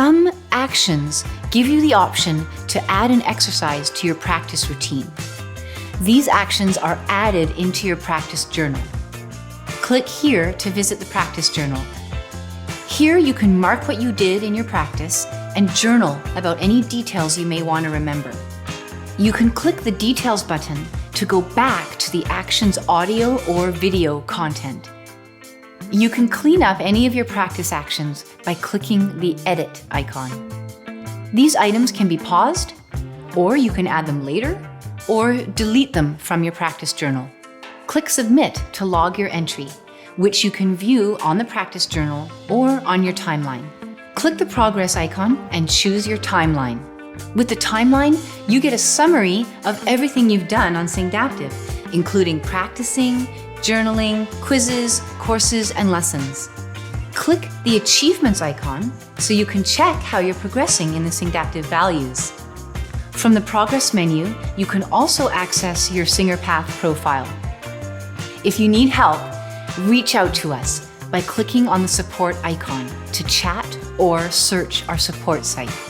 Some actions give you the option to add an exercise to your practice routine. These actions are added into your practice journal. Click here to visit the practice journal. Here you can mark what you did in your practice and journal about any details you may want to remember. You can click the Details button to go back to the action's audio or video content. You can clean up any of your practice actions by clicking the Edit icon. These items can be paused, or you can add them later, or delete them from your practice journal. Click Submit to log your entry, which you can view on the practice journal or on your timeline. Click the progress icon and choose your timeline. With the timeline, you get a summary of everything you've done on Syncdaptive, including practicing, journaling, quizzes, courses, and lessons. Click the Achievements icon so you can check how you're progressing in the Syncdaptive values. From the Progress menu, you can also access your SingerPath profile. If you need help, reach out to us by clicking on the support icon to chat or search our support site.